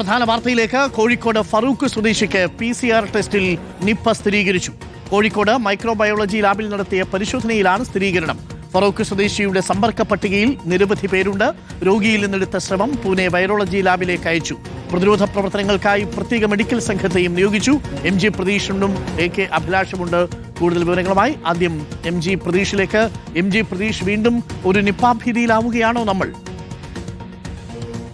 പ്രധാന വാർത്തയിലേക്ക്. കോഴിക്കോട് ഫറൂഖ് സ്വദേശിക്ക് PCR ടെസ്റ്റിൽ നിപ്പ സ്ഥിരീകരിച്ചു. കോഴിക്കോട് മൈക്രോബയോളജി ലാബിൽ നടത്തിയ പരിശോധനയിലാണ് സ്ഥിരീകരണം. ഫറൂഖ് സ്വദേശിയുടെ സമ്പർക്ക പട്ടികയിൽ നിരവധി പേരുണ്ട്. രോഗിയിൽ നിന്നെടുത്ത ശ്രമം പൂനെ വൈറോളജി ലാബിലേക്ക് അയച്ചു. പ്രതിരോധ പ്രവർത്തനങ്ങൾക്കായി പ്രത്യേക മെഡിക്കൽ സംഘത്തെയും നിയോഗിച്ചു. MG പ്രതീഷും AK അഭിലാഷുമുണ്ട്. കൂടുതൽ വിവരങ്ങളുമായി ആദ്യം MG പ്രതീഷിലേക്ക്. MG പ്രതീഷ്, വീണ്ടും ഒരു നിപ്പ ഭീതിയിലാവുകയാണോ നമ്മൾ?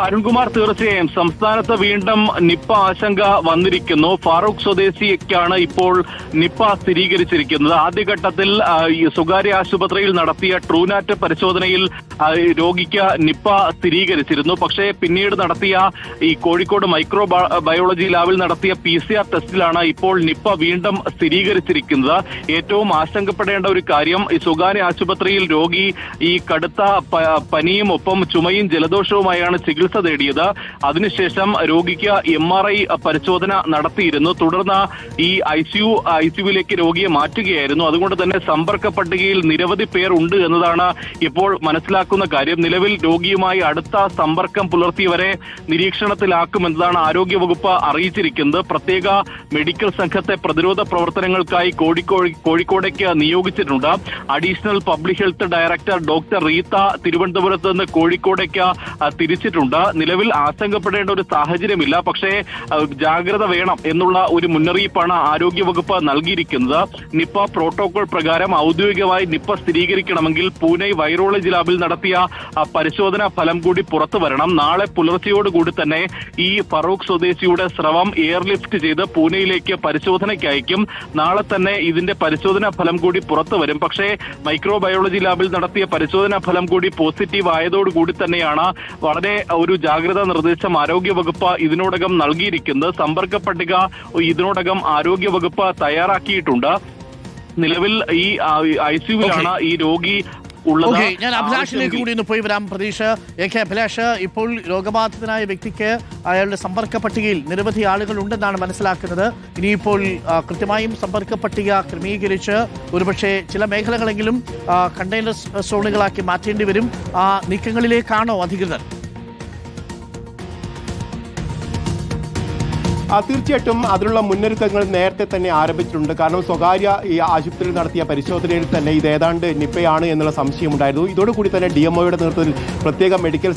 അരുൺകുമാർ, തീർച്ചയായും സംസ്ഥാനത്ത് വീണ്ടും നിപ്പ ആശങ്ക വന്നിരിക്കുന്നു. ഫാറൂഖ് സ്വദേശിക്കാണ് ഇപ്പോൾ നിപ്പ സ്ഥിരീകരിച്ചിരിക്കുന്നത്. ആദ്യഘട്ടത്തിൽ സ്വകാര്യ ആശുപത്രിയിൽ നടത്തിയ ട്രൂനാറ്റ് പരിശോധനയിൽ രോഗിക്ക് നിപ്പ സ്ഥിരീകരിച്ചിരുന്നു. പക്ഷേ പിന്നീട് നടത്തിയ ഈ കോഴിക്കോട് മൈക്രോ ബയോളജി ലാബിൽ നടത്തിയ PCR ടെസ്റ്റിലാണ് ഇപ്പോൾ നിപ്പ വീണ്ടും സ്ഥിരീകരിച്ചിരിക്കുന്നത്. ഏറ്റവും ആശങ്കപ്പെടേണ്ട ഒരു കാര്യം, ഈ സ്വകാര്യ ആശുപത്രിയിൽ രോഗി ഈ കടുത്ത പനിയും ഒപ്പം ചുമയും ജലദോഷവുമായാണ് ചികിത്സ തേടിയത്. അതിനുശേഷം രോഗിക്ക് MRI പരിശോധന നടത്തിയിരുന്നു. തുടർന്ന് ഈ ICUവിലേക്ക് രോഗിയെ മാറ്റുകയായിരുന്നു. അതുകൊണ്ട് തന്നെ സമ്പർക്ക പട്ടികയിൽ നിരവധി പേർ ഉണ്ട് എന്നതാണ് ഇപ്പോൾ മനസ്സിലാക്കുന്ന കാര്യം. നിലവിൽ രോഗിയുമായി അടുത്ത സമ്പർക്കം പുലർത്തിയവരെ നിരീക്ഷണത്തിലാക്കുമെന്നതാണ് ആരോഗ്യവകുപ്പ് അറിയിച്ചിരിക്കുന്നത്. പ്രത്യേക മെഡിക്കൽ സംഘത്തെ പ്രതിരോധ പ്രവർത്തനങ്ങൾക്കായി കോഴിക്കോടേക്ക് നിയോഗിച്ചിട്ടുണ്ട്. Additional public health director doctor Reetha തിരുവനന്തപുരത്ത് നിന്ന് കോഴിക്കോടേക്ക് തിരിച്ചിട്ടുണ്ട്. നിലവിൽ ആശങ്കപ്പെടേണ്ട ഒരു സാഹചര്യമില്ല. പക്ഷേ ജാഗ്രത വേണം എന്നുള്ള ഒരു മുന്നറിയിപ്പാണ് ആരോഗ്യവകുപ്പ് നൽകിയിരിക്കുന്നത്. നിപ്പ പ്രോട്ടോകോൾ പ്രകാരം ഔദ്യോഗികമായി നിപ്പ സ്ഥിരീകരിക്കണമെങ്കിൽ പൂനെ വൈറോളജി ലാബിൽ നടത്തിയ പരിശോധനാ ഫലം കൂടി പുറത്തു വരണം. നാളെ പുലർച്ചയോടുകൂടി തന്നെ ഈ ഫറൂഖ് സ്വദേശിയുടെ സ്രവം എയർലിഫ്റ്റ് ചെയ്ത് പൂനെയിലേക്ക് പരിശോധനയ്ക്ക് അയക്കും. നാളെ തന്നെ ഇതിന്റെ പരിശോധനാ ഫലം കൂടി പുറത്തു വരും. പക്ഷേ മൈക്രോബയോളജി ലാബിൽ നടത്തിയ പരിശോധനാ ഫലം കൂടി പോസിറ്റീവ് ആയതോടുകൂടി തന്നെയാണ് വളരെ ഒരു ജാഗ്രതാ നിർദ്ദേശം ആരോഗ്യവകുപ്പ് ഇതിനോടകം നൽകിയിരിക്കുന്നത്. സമ്പർക്ക പട്ടിക ഇതിനോടകം ആരോഗ്യവകുപ്പ് തയ്യാറാക്കിയിട്ടുണ്ട്. നിലവിൽ ഈ ICUവിലാണ് ഈ രോഗി. ഞാൻ അഭിലാഷിലേക്ക് കൂടി ഒന്ന് പോയി വരാം. പ്രതീക്ഷ, AK അഭിലാഷ്, ഇപ്പോൾ രോഗബാധിതനായ വ്യക്തിക്ക് അയാളുടെ സമ്പർക്ക പട്ടികയിൽ നിരവധി ആളുകൾ ഉണ്ടെന്നാണ് മനസ്സിലാക്കുന്നത്. ഇനിയിപ്പോൾ കൃത്യമായും സമ്പർക്ക പട്ടിക ക്രമീകരിച്ച് ഒരുപക്ഷെ ചില മേഖലകളെങ്കിലും കണ്ടെയ്നർ സോണുകളാക്കി മാറ്റേണ്ടി വരും. ആ നീക്കങ്ങളിലേക്കാണോ അധികൃതർ? തീർച്ചയായിട്ടും അതിനുള്ള മുന്നൊരുക്കങ്ങൾ നേരത്തെ തന്നെ ആരംഭിച്ചിട്ടുണ്ട്. കാരണം സ്വകാര്യ ഈ ആശുപത്രിയിൽ നടത്തിയ പരിശോധനയിൽ തന്നെ ഇത് ഏതാണ്ട് നിപ്പയാണ് എന്നുള്ള സംശയമുണ്ടായിരുന്നു. ഇതോടുകൂടി തന്നെ DMOയുടെ നേതൃത്വത്തിൽ പ്രത്യേക മെഡിക്കൽ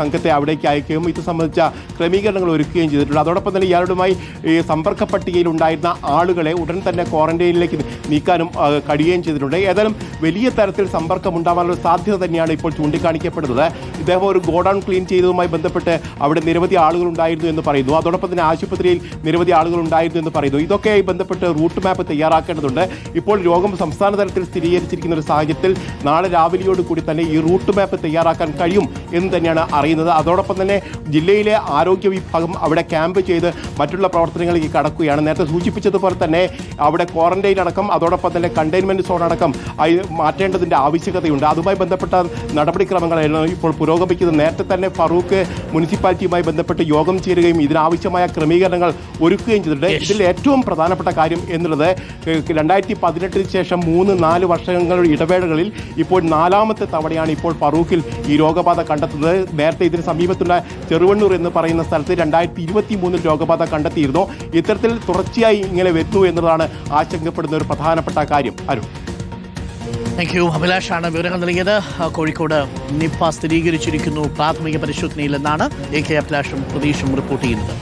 സംഘത്തെ അവിടേക്ക് അയക്കുകയും ഇത് സംബന്ധിച്ച ക്രമീകരണങ്ങൾ ഒരുക്കുകയും ചെയ്തിട്ടുണ്ട്. അതോടൊപ്പം തന്നെ ഇയാളുമായി ഈ സമ്പർക്ക പട്ടികയിൽ ഉണ്ടായിരുന്ന ആളുകളെ ഉടൻ തന്നെ ക്വാറന്റൈനിലേക്ക് നീക്കാനും കഴിയുകയും ചെയ്തിട്ടുണ്ട്. ഏതായാലും വലിയ തരത്തിൽ സമ്പർക്കം ഉണ്ടാവാനുള്ള സാധ്യത തന്നെയാണ് ഇപ്പോൾ ചൂണ്ടിക്കാണിക്കപ്പെടുന്നത്. ഇദ്ദേഹം ഒരു ഗോഡൌൺ ക്ലീൻ ചെയ്തതുമായി ബന്ധപ്പെട്ട് അവിടെ നിരവധി ആളുകൾ ഉണ്ടായിരുന്നു എന്ന് പറയുന്നു. അതോടൊപ്പം തന്നെ ആശുപത്രിയിൽ നിരവധി ആളുകൾ ഉണ്ടായിരുന്നു എന്ന് പറയുന്നു. ഇതൊക്കെയായി ബന്ധപ്പെട്ട് റൂട്ട് മാപ്പ് തയ്യാറാക്കേണ്ടതുണ്ട്. ഇപ്പോൾ രോഗം സംസ്ഥാന തലത്തിൽ സ്ഥിരീകരിച്ചിരിക്കുന്ന ഒരു സാഹചര്യത്തിൽ നാളെ രാവിലെയോട് കൂടി തന്നെ ഈ റൂട്ട് മാപ്പ് തയ്യാറാക്കാൻ കഴിയും എന്ന് തന്നെയാണ് അറിയുന്നത്. അതോടൊപ്പം തന്നെ ജില്ലയിലെ ആരോഗ്യ വിഭാഗം അവിടെ ക്യാമ്പ് ചെയ്ത് മറ്റുള്ള പ്രവർത്തനങ്ങളിലേക്ക് കടക്കുകയാണ്. നേരത്തെ സൂചിപ്പിച്ചതുപോലെ തന്നെ അവിടെ ക്വാറന്റൈൻ അടക്കം അതോടൊപ്പം തന്നെ കണ്ടെയ്ൻമെന്റ് സോൺ അടക്കം മാറ്റേണ്ടതിൻ്റെ ആവശ്യകതയുണ്ട്. അതുമായി ബന്ധപ്പെട്ട നടപടിക്രമങ്ങളാണ് ഇപ്പോൾ പുരോഗമിക്കുന്നത്. നേരത്തെ തന്നെ ഫറൂഖ് മുനിസിപ്പാലിറ്റിയുമായി ബന്ധപ്പെട്ട് യോഗം ചേരുകയും ഇതിനാവശ്യമായ ക്രമീകരണങ്ങൾ ഒരുക്കുകയും ചെയ്തിട്ടുണ്ട്. ഇതിൽ ഏറ്റവും പ്രധാനപ്പെട്ട കാര്യം എന്നുള്ളത് 2018 ശേഷം 3-4 വർഷങ്ങളുടെ ഇടവേളകളിൽ ഇപ്പോൾ 4ാമത്തെ തവണയാണ് ഇപ്പോൾ ഫറൂഖിൽ ഈ രോഗബാധ കണ്ടെത്തുന്നത്. നേരത്തെ ഇതിന് സമീപത്തുള്ള ചെറുവണ്ണൂർ എന്ന് പറയുന്ന സ്ഥലത്ത് 2023 രോഗബാധ കണ്ടെത്തിയിരുന്നു. ഇത്തരത്തിൽ തുടർച്ചയായി ഇങ്ങനെ വരുന്നു എന്നതാണ് ആശങ്കപ്പെടുന്ന ഒരു പ്രധാനപ്പെട്ട കാര്യം. Arun, thank you. അഭിലാഷാണ് വിവരങ്ങൾ നൽകിയത്. കോഴിക്കോട് നിപ്പ സ്ഥിരീകരിച്ചിരിക്കുന്നു പ്രാഥമിക പരിശോധനയിൽ എന്നാണ് AK അഭിലാഷും പ്രതീഷും റിപ്പോർട്ട് ചെയ്യുന്നത്.